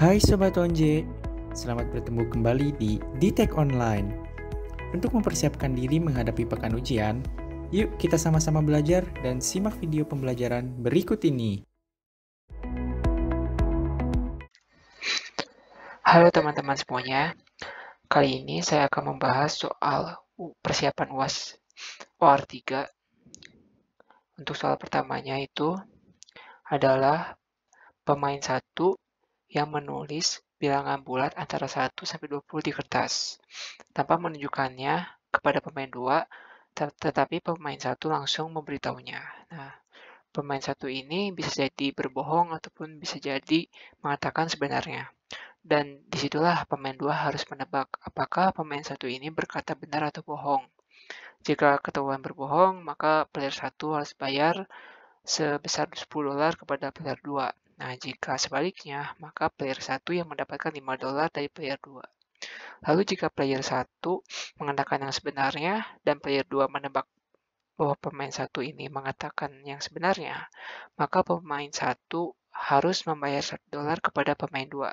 Hai Sobat Onje, selamat bertemu kembali di Ditek Online. Untuk mempersiapkan diri menghadapi pekan ujian, yuk kita sama-sama belajar dan simak video pembelajaran berikut ini. Halo teman-teman semuanya, kali ini saya akan membahas soal persiapan UAS OR 3. Untuk soal pertamanya itu adalah pemain 1 yang menulis bilangan bulat antara 1 sampai 20 di kertas, tanpa menunjukkannya kepada pemain 2, tetapi pemain 1 langsung memberitahunya. Nah, pemain 1 ini bisa jadi berbohong ataupun bisa jadi mengatakan sebenarnya. Dan disitulah pemain 2 harus menebak apakah pemain 1 ini berkata benar atau bohong. Jika ketahuan berbohong, maka player 1 harus bayar sebesar $10 kepada player 2. Nah, jika sebaliknya, maka player 1 yang mendapatkan $5 dari player 2. Lalu jika player 1 mengatakan yang sebenarnya dan player 2 menebak bahwa pemain 1 ini mengatakan yang sebenarnya, maka pemain 1 harus membayar $1 kepada pemain 2.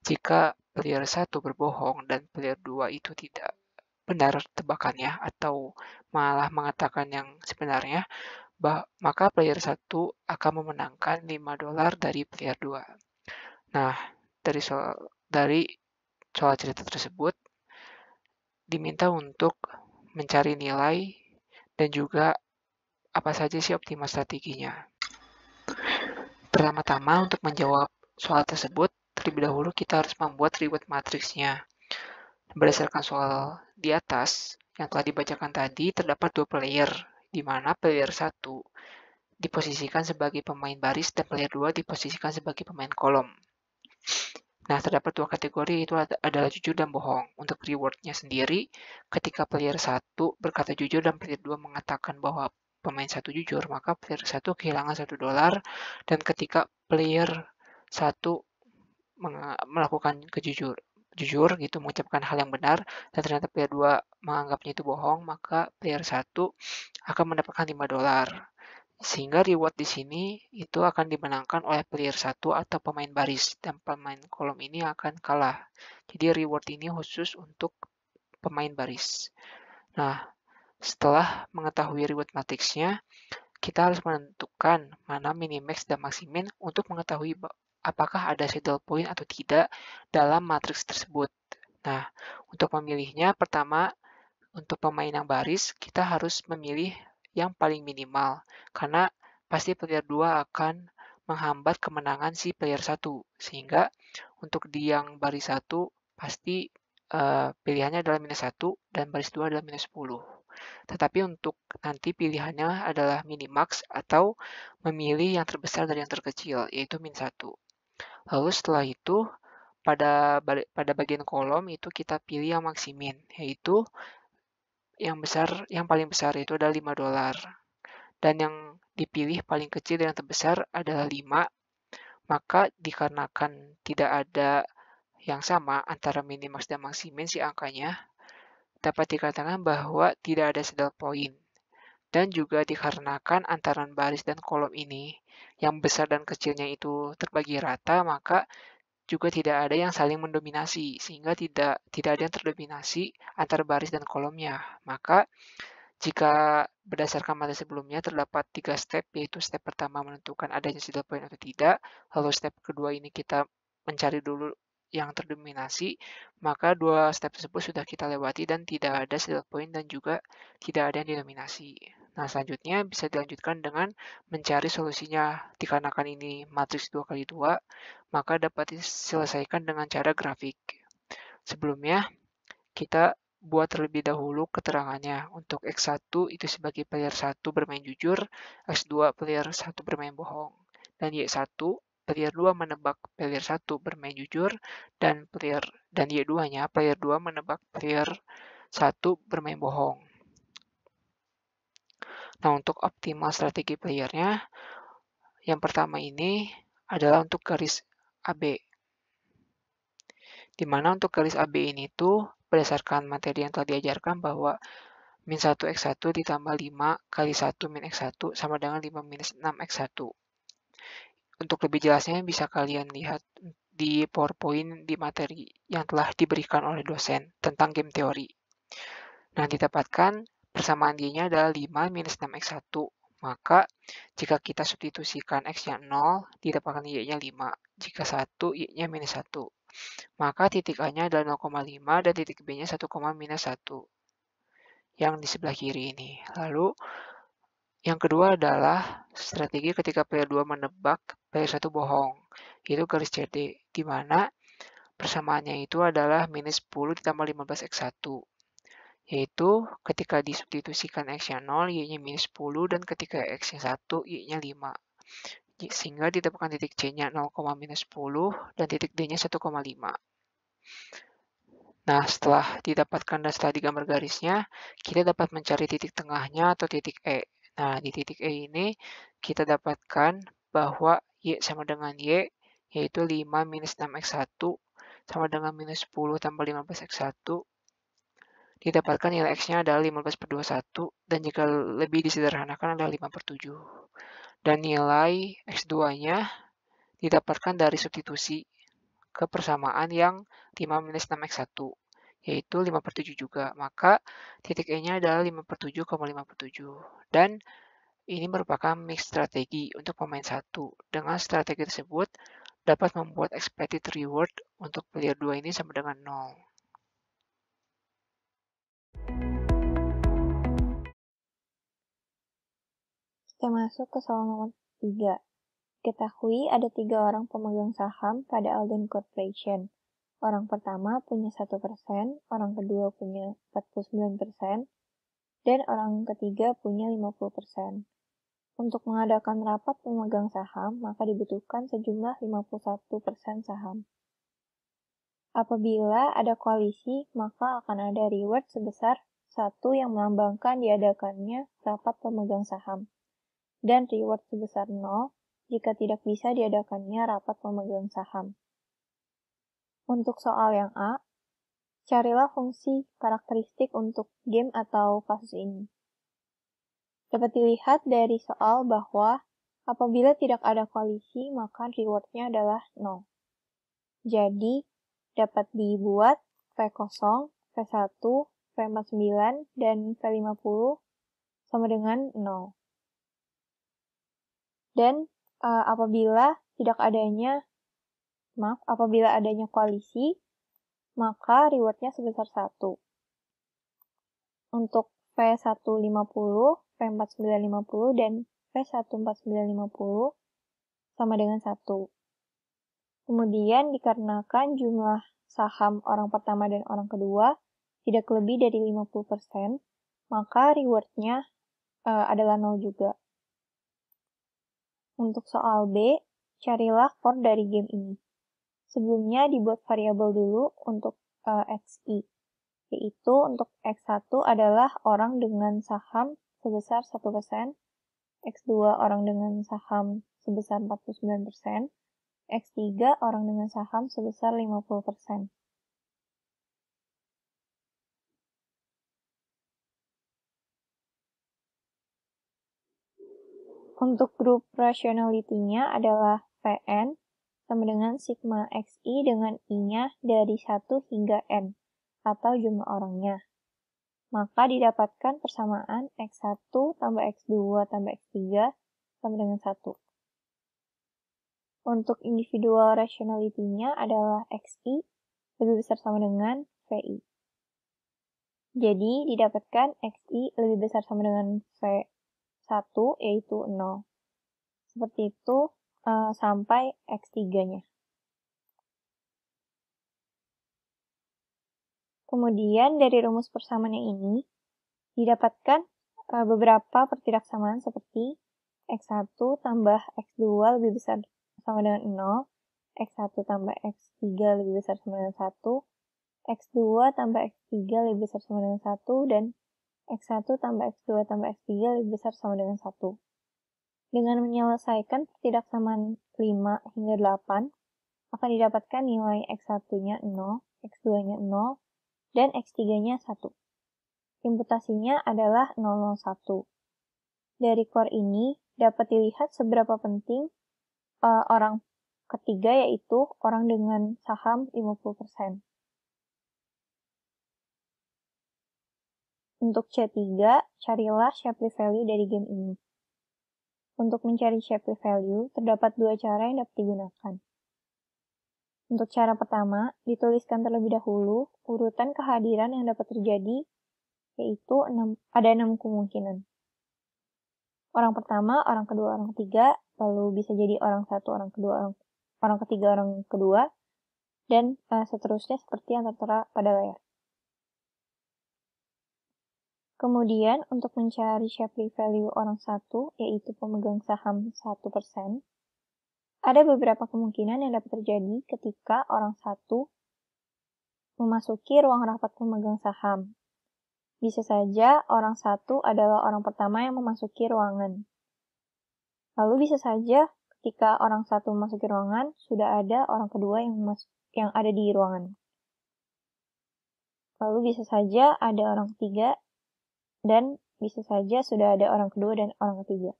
Jika player 1 berbohong dan player 2 itu tidak benar tebakannya atau malah mengatakan yang sebenarnya, maka player 1 akan memenangkan $5 dari player 2. Nah, dari soal cerita tersebut diminta untuk mencari nilai dan juga apa saja sih optimal strateginya. Pertama-tama untuk menjawab soal tersebut, terlebih dahulu kita harus membuat reward matriksnya. Berdasarkan soal di atas yang telah dibacakan tadi, terdapat 2 player, di mana player 1 diposisikan sebagai pemain baris dan player 2 diposisikan sebagai pemain kolom. Nah, terdapat 2 kategori, itu adalah jujur dan bohong. Untuk rewardnya sendiri, ketika player 1 berkata jujur dan player 2 mengatakan bahwa pemain 1 jujur, maka player 1 kehilangan $1, dan ketika player 1 melakukan jujur gitu, mengucapkan hal yang benar, dan ternyata player 2 menganggapnya itu bohong, maka player 1 akan mendapatkan $5. Sehingga reward di sini itu akan dimenangkan oleh player 1 atau pemain baris, dan pemain kolom ini akan kalah. Jadi reward ini khusus untuk pemain baris. Nah, setelah mengetahui reward matriksnya, kita harus menentukan mana minimax dan maximin untuk mengetahui apakah ada saddle point atau tidak dalam matriks tersebut. Nah, untuk memilihnya, pertama, untuk pemain yang baris, kita harus memilih yang paling minimal, karena pasti player 2 akan menghambat kemenangan si player 1, sehingga untuk di yang baris 1, pasti pilihannya adalah -1, dan baris 2 adalah -10. Tetapi untuk nanti pilihannya adalah minimax atau memilih yang terbesar dari yang terkecil, yaitu -1. Lalu setelah itu, pada bagian kolom itu kita pilih yang maksimin, yaitu yang paling besar itu adalah $5. Dan yang dipilih paling kecil dan yang terbesar adalah 5, maka dikarenakan tidak ada yang sama antara minimax dan maksimin si angkanya, dapat dikatakan bahwa tidak ada saddle point. Dan juga dikarenakan antaran baris dan kolom ini yang besar dan kecilnya itu terbagi rata, maka juga tidak ada yang saling mendominasi, sehingga tidak ada yang terdominasi antara baris dan kolomnya. Maka jika berdasarkan materi sebelumnya terdapat 3 step, yaitu step pertama menentukan adanya saddle point atau tidak, lalu step kedua ini kita mencari dulu yang terdominasi, maka 2 step tersebut sudah kita lewati dan tidak ada saddle point dan juga tidak ada yang didominasi. Nah, selanjutnya bisa dilanjutkan dengan mencari solusinya. Dikarenakan ini matriks 2x2, maka dapat diselesaikan dengan cara grafik. Sebelumnya, kita buat terlebih dahulu keterangannya. Untuk X1 itu sebagai player 1 bermain jujur, X2 player 1 bermain bohong, dan Y1 player 2 menebak player 1 bermain jujur, dan Y2-nya player 2 menebak player 1 bermain bohong. Nah, untuk optimal strategi playernya, yang pertama ini adalah untuk garis AB. Di mana untuk garis AB ini tuh berdasarkan materi yang telah diajarkan bahwa min 1 X1 ditambah 5 kali 1 min X1 sama dengan 5 minus 6 X1. Untuk lebih jelasnya bisa kalian lihat di PowerPoint di materi yang telah diberikan oleh dosen tentang game teori. Nah, didapatkan persamaan Y-nya adalah 5 minus 6x1. Maka, jika kita substitusikan X-nya 0, didapatkan Y-nya 5. Jika 1, Y-nya minus 1. Maka titik A-nya adalah 0,5 dan titik B-nya 1, minus 1. Yang di sebelah kiri ini. Lalu, yang kedua adalah strategi ketika player 2 menebak player 1 bohong. Itu garis CD, di mana persamaannya itu adalah minus 10 ditambah 15x1. Yaitu ketika disubstitusikan X-nya 0, Y-nya minus 10, dan ketika X-nya 1, Y-nya 5. Sehingga didapatkan titik C-nya 0, minus 10, dan titik D-nya 1,5. Nah, setelah didapatkan dan setelah digambar garisnya, kita dapat mencari titik tengahnya atau titik E. Nah, di titik E ini kita dapatkan bahwa Y sama dengan Y, yaitu 5 minus 6x1 sama dengan minus 10 tambah 15x1. Didapatkan nilai X-nya adalah 15 per 21, dan jika lebih disederhanakan adalah 5 per 7. Dan nilai X2-nya didapatkan dari substitusi ke persamaan yang 5 minus 6x1, yaitu 5 per 7 juga. Maka titik E-nya adalah 5 per 7, 5 per 7. Dan ini merupakan mix strategi untuk pemain 1. Dengan strategi tersebut, dapat membuat expected reward untuk player 2 ini sama dengan 0. Kita masuk ke soal nomor 3. Ketahui ada 3 orang pemegang saham pada Alden Corporation. Orang pertama punya 1%, orang kedua punya 49%, dan orang ketiga punya 50%. Untuk mengadakan rapat pemegang saham, maka dibutuhkan sejumlah 51% saham. Apabila ada koalisi, maka akan ada reward sebesar 1 yang melambangkan diadakannya rapat pemegang saham, dan reward sebesar 0 jika tidak bisa diadakannya rapat pemegang saham. Untuk soal yang A, carilah fungsi karakteristik untuk game atau kasus ini. Dapat dilihat dari soal bahwa apabila tidak ada koalisi, maka rewardnya adalah 0. Jadi, dapat dibuat V0, V1, V49, dan V50 sama dengan 0. Dan apabila adanya koalisi, maka rewardnya sebesar 1. Untuk V150, V4950, dan V14950 sama dengan 1. Kemudian dikarenakan jumlah saham orang pertama dan orang kedua tidak lebih dari 50%, maka rewardnya adalah 0 juga. Untuk soal B, carilah core dari game ini. Sebelumnya dibuat variabel dulu untuk XI, yaitu untuk X1 adalah orang dengan saham sebesar 1%, X2 orang dengan saham sebesar 49%, X3 orang dengan saham sebesar 50%. Untuk grup rationality-nya adalah Vn sama dengan sigma Xi dengan I-nya dari 1 hingga N, atau jumlah orangnya. Maka didapatkan persamaan X1 tambah X2 tambah X3 sama dengan 1. Untuk individual rationality-nya adalah Xi lebih besar sama dengan Vi. Jadi didapatkan Xi lebih besar sama dengan V1 yaitu 0. Seperti itu sampai X3-nya. Kemudian dari rumus persamaan ini didapatkan beberapa pertidaksamaan seperti X1 tambah X2 lebih besar sama dengan 0, X1 tambah X3 lebih besar sama dengan 1, X2 tambah X3 lebih besar sama dengan 1, dan X1 tambah X2 tambah X3 lebih besar sama dengan 1. Dengan menyelesaikan pertidaksamaan 5 hingga 8, akan didapatkan nilai X1-nya 0, X2-nya 0, dan X3-nya 1. Imputasinya adalah 001. Dari core ini dapat dilihat seberapa penting orang ketiga yaitu orang dengan saham 50%. Untuk C3, carilah Shapley value dari game ini. Untuk mencari Shapley value, terdapat dua cara yang dapat digunakan. Untuk cara pertama, dituliskan terlebih dahulu urutan kehadiran yang dapat terjadi, yaitu ada 6 kemungkinan. Orang pertama, orang kedua, orang ketiga, lalu bisa jadi orang satu, orang kedua, orang ketiga, orang kedua, dan seterusnya seperti yang tertera pada layar. Kemudian, untuk mencari Shapley value orang satu, yaitu pemegang saham 1%, ada beberapa kemungkinan yang dapat terjadi ketika orang satu memasuki ruang rapat pemegang saham. Bisa saja orang satu adalah orang pertama yang memasuki ruangan. Lalu bisa saja ketika orang satu memasuki ruangan, sudah ada orang kedua yang ada di ruangan. Lalu bisa saja ada orang ketiga, dan bisa saja sudah ada orang kedua dan orang ketiga.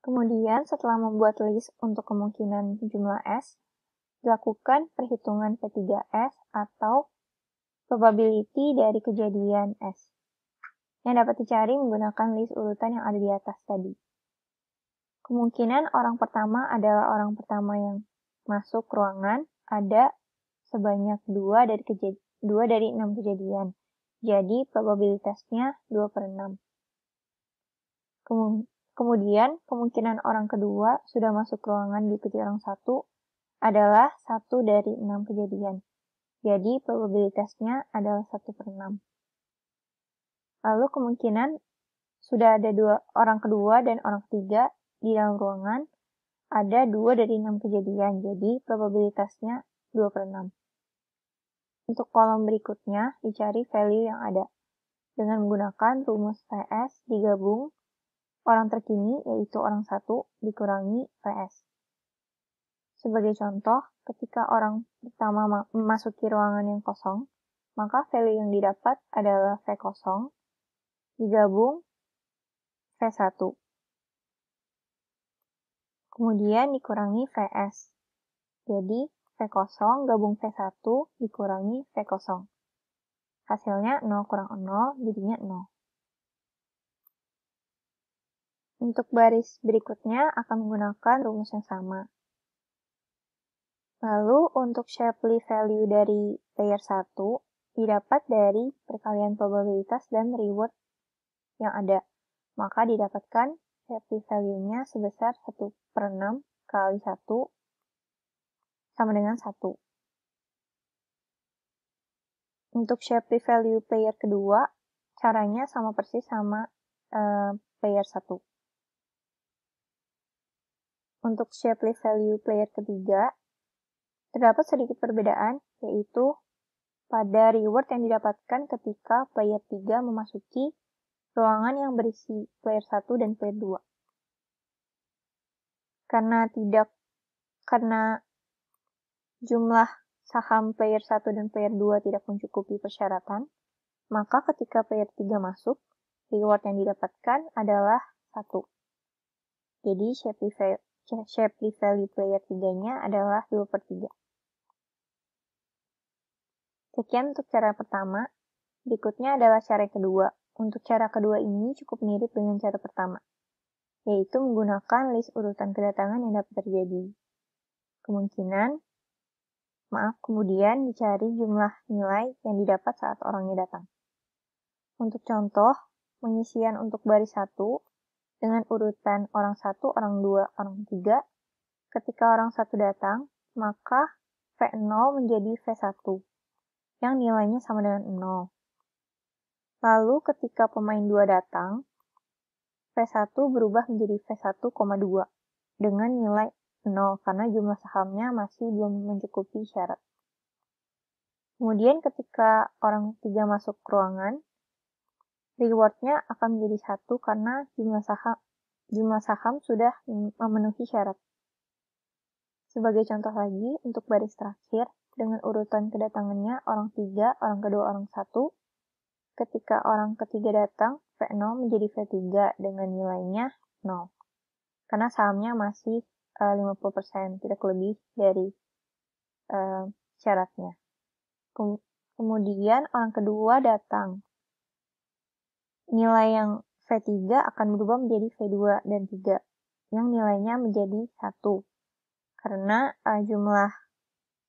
Kemudian, setelah membuat list untuk kemungkinan jumlah S, dilakukan perhitungan P3S atau probability dari kejadian S, yang dapat dicari menggunakan list urutan yang ada di atas tadi. Kemungkinan orang pertama adalah orang pertama yang masuk ruangan ada sebanyak 2 dari 6 kejadian. Jadi, probabilitasnya 2/6. Kemudian, kemungkinan orang kedua sudah masuk ruangan diikuti orang satu adalah 1 dari 6 kejadian. Jadi, probabilitasnya adalah 1/6. Lalu, kemungkinan sudah ada orang kedua dan orang ketiga di dalam ruangan ada 2 dari 6 kejadian. Jadi, probabilitasnya 2/6. Untuk kolom berikutnya, dicari value yang ada dengan menggunakan rumus VS digabung orang terkini, yaitu orang satu, dikurangi VS. Sebagai contoh, ketika orang pertama memasuki ruangan yang kosong, maka value yang didapat adalah V0 digabung V1. Kemudian dikurangi VS. Jadi, V0 gabung V1 dikurangi V0. Hasilnya 0 kurang 0, jadinya 0. Untuk baris berikutnya akan menggunakan rumus yang sama. Lalu, untuk Shapley value dari layer 1 didapat dari perkalian probabilitas dan reward yang ada. Maka didapatkan Shapley value-nya sebesar 1/6 kali 1 sama dengan 1. Untuk Shapley value player kedua, caranya sama persis sama player 1. Untuk Shapley value player ketiga, terdapat sedikit perbedaan, yaitu pada reward yang didapatkan ketika player 3 memasuki ruangan yang berisi player 1 dan player 2. Karena jumlah saham player 1 dan player 2 tidak mencukupi persyaratan, maka ketika player 3 masuk, reward yang didapatkan adalah 1. Jadi, Shapley value player 3-nya adalah 2/3. Sekian untuk cara pertama. Berikutnya adalah cara kedua. Untuk cara kedua ini cukup mirip dengan cara pertama, yaitu menggunakan list urutan kedatangan yang dapat terjadi. Kemudian dicari jumlah nilai yang didapat saat orangnya datang. Untuk contoh, pengisian untuk baris 1 dengan urutan orang 1, orang 2, orang 3. Ketika orang 1 datang, maka V0 menjadi V1, yang nilainya sama dengan 0. Lalu ketika pemain 2 datang, V1 berubah menjadi V1,2 dengan nilai 0 karena jumlah sahamnya masih belum mencukupi syarat. Kemudian ketika orang 3 masuk ke ruangan, reward-nya akan menjadi 1 karena jumlah saham sudah memenuhi syarat. Sebagai contoh lagi, untuk baris terakhir, dengan urutan kedatangannya orang 3, orang kedua, orang 1, ketika orang ketiga datang, V0 menjadi V3 dengan nilainya 0. Karena sahamnya masih 50%, tidak lebih dari syaratnya. Kemudian orang kedua datang. Nilai yang V3 akan berubah menjadi V2 dan 3, yang nilainya menjadi 1. Karena jumlah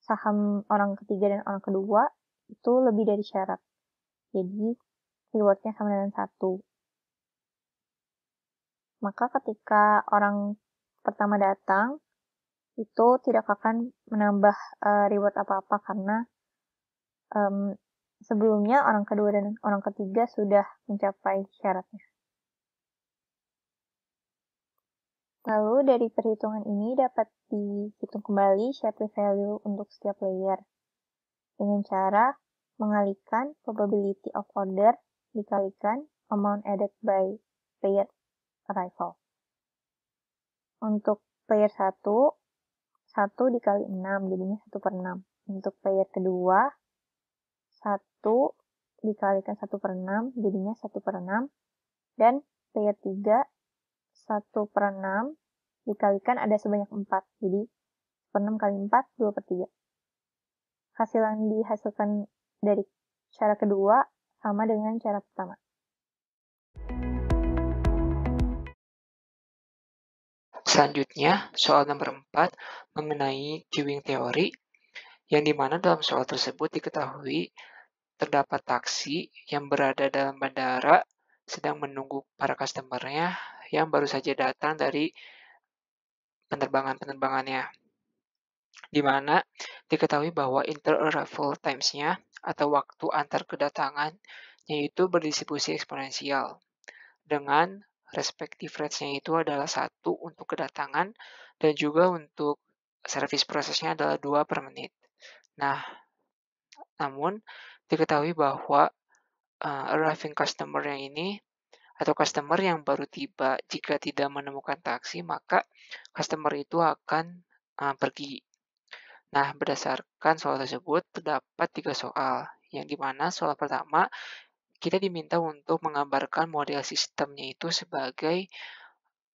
saham orang ketiga dan orang kedua itu lebih dari syarat. Jadi, rewardnya sama dengan 1. Maka ketika orang pertama datang, itu tidak akan menambah reward apa-apa karena sebelumnya orang kedua dan orang ketiga sudah mencapai syaratnya. Lalu dari perhitungan ini dapat dihitung kembali Shapley value untuk setiap layer dengan cara mengalihkan probability of order dikalikan amount added by player arrival. Untuk player 1 dikali 6 jadinya 1/6. Untuk player kedua 1 dikalikan 1/6 jadinya 1/6, dan player 3 1/6 dikalikan ada sebanyak 4, jadi 1/6 kali 4 2/3. Hasil yang dihasilkan dari cara kedua sama dengan cara pertama. Selanjutnya, soal nomor 4 mengenai queuing teori, yang dimana dalam soal tersebut diketahui terdapat taksi yang berada dalam bandara sedang menunggu para customer-nya yang baru saja datang dari penerbangannya, di mana diketahui bahwa inter-arrival times-nya atau waktu antar kedatangannya itu berdistribusi eksponensial, dengan respective rates-nya itu adalah 1 untuk kedatangan dan juga untuk service prosesnya adalah 2 per menit. Nah, namun diketahui bahwa arriving customer yang ini atau customer yang baru tiba jika tidak menemukan taksi, maka customer itu akan pergi. Nah, berdasarkan soal tersebut terdapat 3 soal, yang dimana soal pertama kita diminta untuk menggambarkan model sistemnya itu sebagai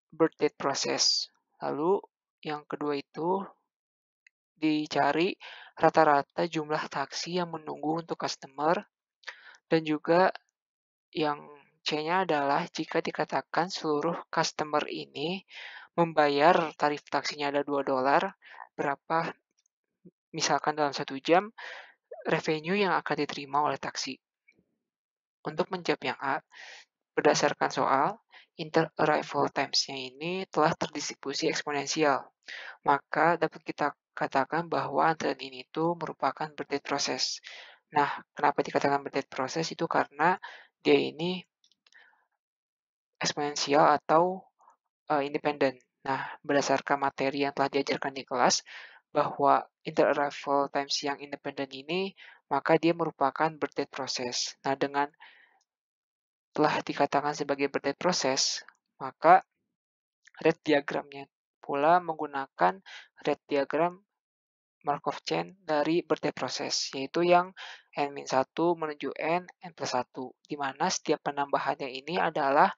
birth date process. Lalu yang kedua itu dicari rata-rata jumlah taksi yang menunggu untuk customer, dan juga yang C-nya adalah jika dikatakan seluruh customer ini membayar tarif taksinya ada $2, berapa misalkan dalam 1 jam revenue yang akan diterima oleh taksi. Untuk menjawab yang A, berdasarkan soal, inter-arrival times-nya ini telah terdistribusi eksponensial. Maka dapat kita katakan bahwa antrean ini itu merupakan birth date process. Nah, kenapa dikatakan birth date process? Itu karena dia ini eksponensial atau independen. Nah, berdasarkan materi yang telah diajarkan di kelas, bahwa inter-arrival times yang independen ini, maka dia merupakan birth date process. Nah, dengan telah dikatakan sebagai birth date process, maka rate diagramnya pula menggunakan rate diagram Markov chain dari birth date process, yaitu yang n-1 menuju n plus 1, di mana setiap penambahannya ini adalah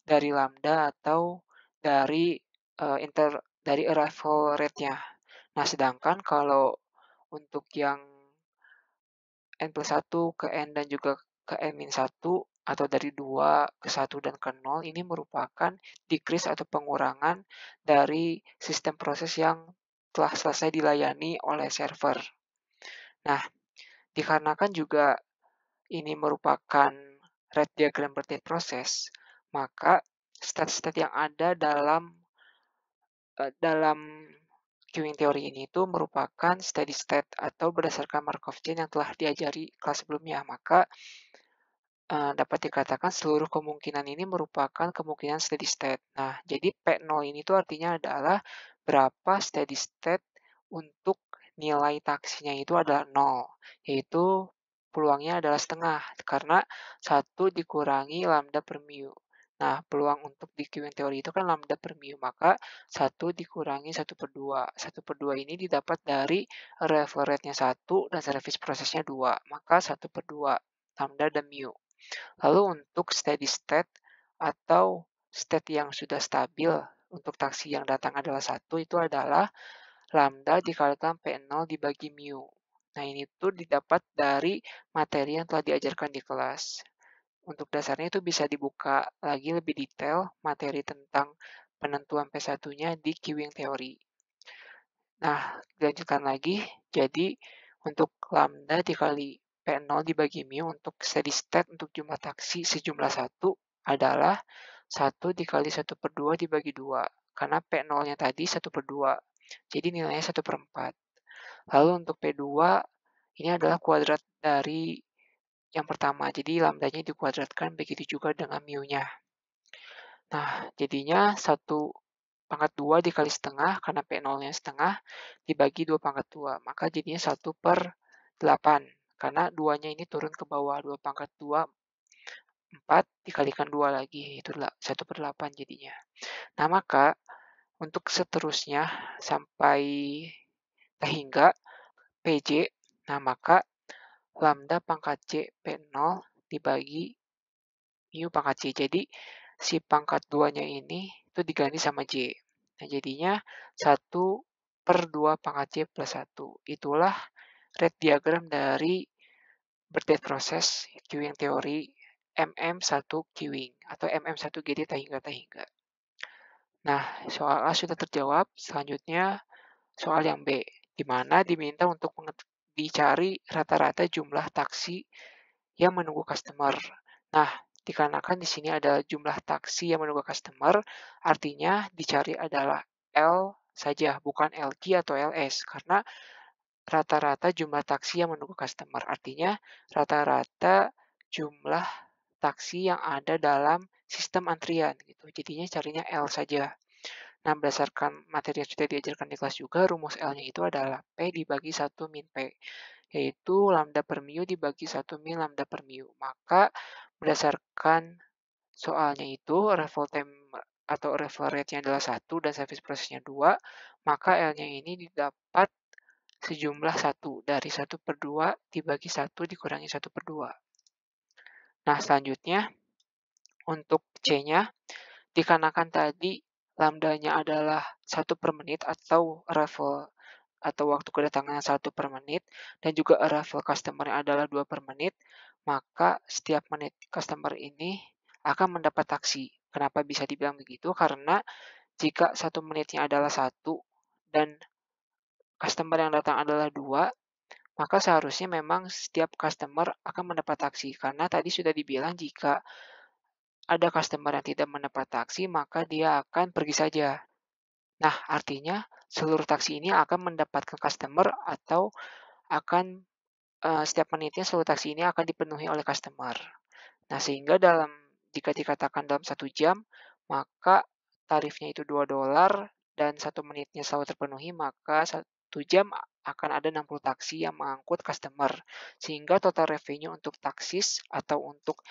dari lambda atau dari dari arrival rate-nya. Nah, sedangkan kalau untuk yang n plus 1 ke n dan juga ke n-1 atau dari 2 ke 1 dan ke 0 ini merupakan decrease atau pengurangan dari sistem proses yang telah selesai dilayani oleh server. Nah, dikarenakan juga ini merupakan rate diagram birth date process, maka state-state yang ada dalam queuing teori ini itu merupakan steady state atau berdasarkan Markov chain yang telah diajari kelas sebelumnya. Maka dapat dikatakan seluruh kemungkinan ini merupakan kemungkinan steady state. Nah, jadi P0 ini tuh artinya adalah berapa steady state untuk nilai taksinya itu adalah 0, yaitu peluangnya adalah setengah, karena 1 dikurangi lambda per mu. Nah, peluang untuk di queuing teori itu kan lambda per mu, maka 1 dikurangi 1/2. 1/2 ini didapat dari arrival rate-nya 1 dan service prosesnya 2, maka 1/2 lambda dan mu. Lalu untuk steady state atau state yang sudah stabil untuk taksi yang datang adalah 1 itu adalah lambda dikalikan P0 dibagi mu. Nah, ini tuh didapat dari materi yang telah diajarkan di kelas. Untuk dasarnya itu bisa dibuka lagi lebih detail materi tentang penentuan P1-nya di queuing teori. Nah, dilanjutkan lagi. Jadi, untuk lambda dikali P0 dibagi mu untuk steady state untuk jumlah taksi sejumlah 1 adalah 1 dikali 1/2 dibagi 2. Karena P0-nya tadi 1/2. Jadi nilainya 1/4. Lalu untuk P2, ini adalah kuadrat dari yang pertama. Jadi lambdanya dikuadratkan, begitu juga dengan mu-nya. Nah, jadinya 1/2 dikali setengah, karena P0-nya setengah, dibagi 2/2. Maka jadinya 1/8. Karena 2-nya ini turun ke bawah. 2/2, 4 dikalikan 2 lagi. Itu 1/8 jadinya. Nah, maka untuk seterusnya sampai hingga PJ, nah maka lambda pangkat J P0 dibagi mu pangkat J. Jadi, si pangkat 2-nya ini itu diganti sama J. Nah, jadinya 1/2 pangkat J plus 1. Itulah rate diagram dari birth proses queuing teori MM1 queuing atau MM1GD tahingga. Nah, soal A sudah terjawab. Selanjutnya, soal yang B, di mana diminta untuk dicari rata-rata jumlah taksi yang menunggu customer. Nah, dikarenakan di sini ada jumlah taksi yang menunggu customer, artinya dicari adalah L saja, bukan LQ atau LS, karena rata-rata jumlah taksi yang menunggu customer. Artinya, rata-rata jumlah taksi yang ada dalam sistem antrian gitu. Jadinya carinya L saja. Nah, berdasarkan materi yang sudah diajarkan di kelas juga, rumus L-nya itu adalah P dibagi 1 min P, yaitu lambda per mu dibagi 1 min lambda per mu. Maka, berdasarkan soalnya itu, arrival time atau arrival rate-nya adalah 1 dan service process-nya 2, maka L-nya ini didapat sejumlah 1 dari 1/2 dibagi 1 dikurangi 1/2. Nah, selanjutnya untuk C-nya, dikarenakan tadi lambdanya adalah 1 per menit atau arrival atau waktu kedatangan 1 per menit, dan juga arrival customer adalah 2 per menit, maka setiap menit customer ini akan mendapat taksi. Kenapa bisa dibilang begitu? Karena jika 1 menitnya adalah 1 dan customer yang datang adalah 2, maka seharusnya memang setiap customer akan mendapat taksi. Karena tadi sudah dibilang jika ada customer yang tidak mendapat taksi, maka dia akan pergi saja. Nah, artinya seluruh taksi ini akan mendapatkan customer atau akan setiap menitnya seluruh taksi ini akan dipenuhi oleh customer. Nah, sehingga jika dikatakan dalam 1 jam, maka tarifnya itu $2 dan 1 menitnya selalu terpenuhi, maka 1 jam akan ada 60 taksi yang mengangkut customer. Sehingga total revenue untuk taksis atau untuk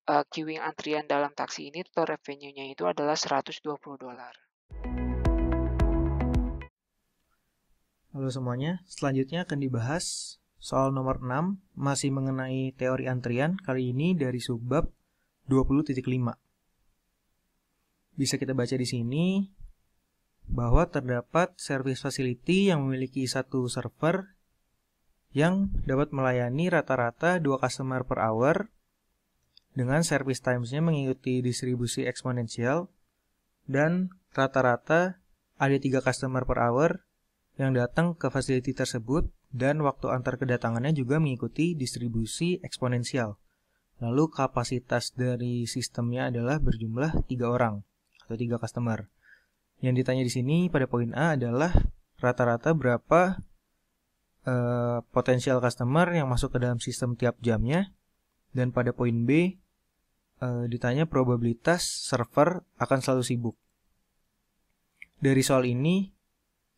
queuing antrian dalam taksi ini, total revenue-nya itu adalah $120. Halo semuanya, selanjutnya akan dibahas soal nomor 6, masih mengenai teori antrian, kali ini dari subbab 20.5. Bisa kita baca di sini bahwa terdapat service facility yang memiliki satu server yang dapat melayani rata-rata 2 customer per hour dengan service times-nya mengikuti distribusi eksponensial, dan rata-rata ada 3 customer per hour yang datang ke facility tersebut, dan waktu antar kedatangannya juga mengikuti distribusi eksponensial. Lalu kapasitas dari sistemnya adalah berjumlah 3 orang atau 3 customer. Yang ditanya di sini pada poin A adalah rata-rata berapa potensial customer yang masuk ke dalam sistem tiap jamnya, dan pada poin B ditanya probabilitas server akan selalu sibuk. Dari soal ini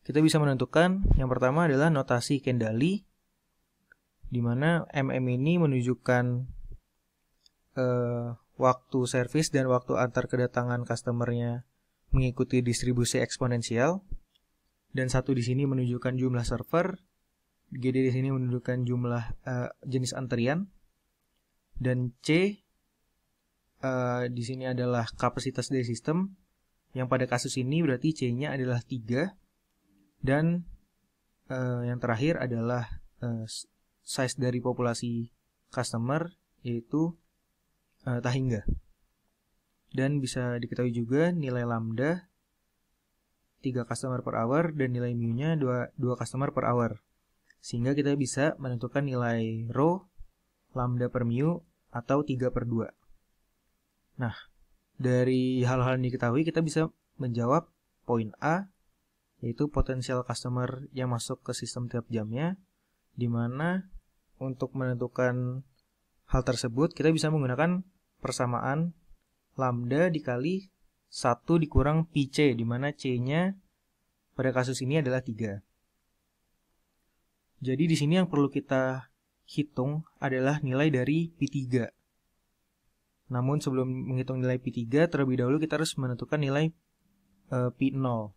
kita bisa menentukan yang pertama adalah notasi Kendali, di mana MM ini menunjukkan waktu service dan waktu antar kedatangan customernya mengikuti distribusi eksponensial, dan 1 di sini menunjukkan jumlah server, GD di sini menunjukkan jumlah jenis antrian, dan C di sini adalah kapasitas dari sistem Yang pada kasus ini berarti C-nya adalah 3. Dan yang terakhir adalah size dari populasi customer, yaitu Tahingga. Dan bisa diketahui juga nilai lambda 3 customer per hour dan nilai mu-nya 2 customer per hour. Sehingga kita bisa menentukan nilai rho, lambda per mu, atau 3 per 2. Nah, dari hal-hal yang diketahui kita bisa menjawab poin A, yaitu potensial customer yang masuk ke sistem tiap jamnya, di mana untuk menentukan hal tersebut kita bisa menggunakan persamaan lambda dikali 1 dikurang PC, di mana C-nya pada kasus ini adalah 3. Jadi di sini yang perlu kita hitung adalah nilai dari P3. Namun sebelum menghitung nilai P3, terlebih dahulu kita harus menentukan nilai P0.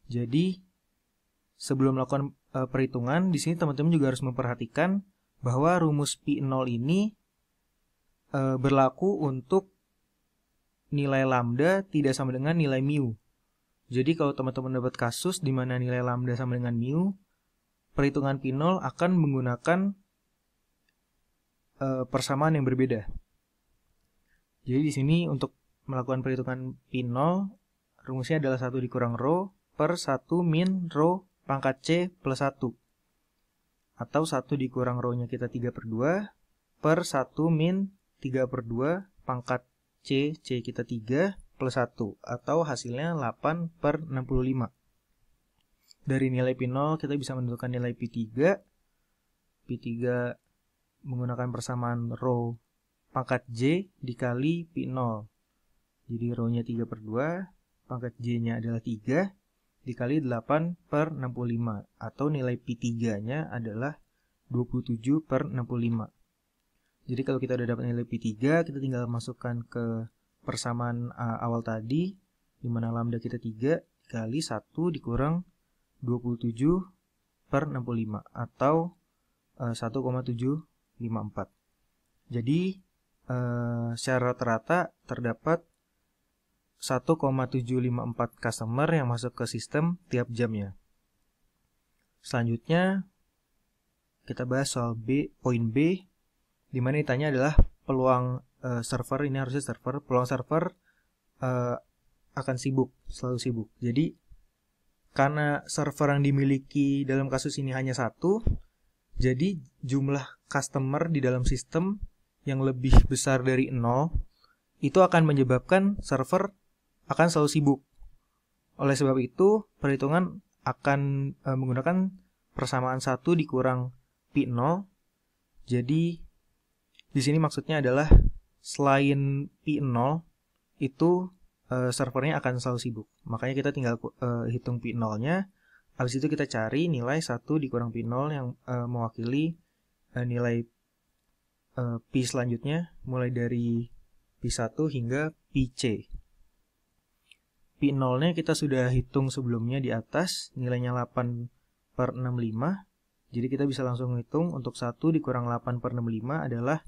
Jadi sebelum melakukan perhitungan, di sini teman-teman juga harus memperhatikan bahwa rumus P0 ini berlaku untuk nilai lambda tidak sama dengan nilai mu. Jadi kalau teman-teman dapat kasus di mana nilai lambda sama dengan mu, perhitungan P0 akan menggunakan persamaan yang berbeda. Jadi di sini untuk melakukan perhitungan P0, rumusnya adalah 1 dikurang rho per 1 min rho pangkat C plus 1. Atau 1 dikurang rho-nya kita 3 per 2 per 1 min 3 per 2 pangkat C kita 3 plus 1. Atau hasilnya 8 per 65. Dari nilai P0 kita bisa menentukan nilai P3. P3 menggunakan persamaan rho pangkat J dikali P0. Jadi rho-nya 3 per 2, pangkat J-nya adalah 3, dikali 8 per 65. Atau nilai P3-nya adalah 27 per 65. Jadi kalau kita udah dapat nilai P3, kita tinggal masukkan ke persamaan awal tadi, di mana lambda kita 3, dikali 1 dikurang 27 per 65. Atau 1,754. Jadi secara rata-rata terdapat 1,754 customer yang masuk ke sistem tiap jamnya. Selanjutnya kita bahas soal poin B, di mana ditanya adalah peluang server, ini harusnya server, peluang server akan selalu sibuk. Jadi karena server yang dimiliki dalam kasus ini hanya 1, jadi jumlah customer di dalam sistem yang lebih besar dari 0 itu akan menyebabkan server akan selalu sibuk. Oleh sebab itu, perhitungan akan menggunakan persamaan 1 dikurang P0. Jadi di sini maksudnya adalah selain P0 itu servernya akan selalu sibuk. Makanya kita tinggal hitung P0-nya. Habis itu kita cari nilai 1 dikurang P0 yang mewakili nilai P selanjutnya, mulai dari P1 hingga PC. P0-nya kita sudah hitung sebelumnya di atas, nilainya 8 per 65. Jadi kita bisa langsung hitung untuk 1 dikurang 8 per 65 adalah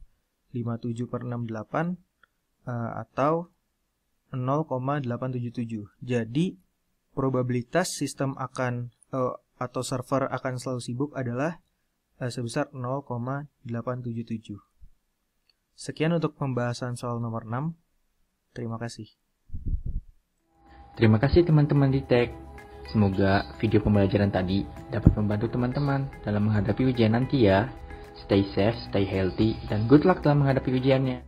57 per 68 atau 0,877. Jadi probabilitas sistem akan atau server akan selalu sibuk adalah sebesar 0,877. Sekian untuk pembahasan soal nomor 6. Terima kasih. Terima kasih teman-teman DTech. Semoga video pembelajaran tadi dapat membantu teman-teman dalam menghadapi ujian nanti ya. Stay safe, stay healthy, dan good luck dalam menghadapi ujiannya.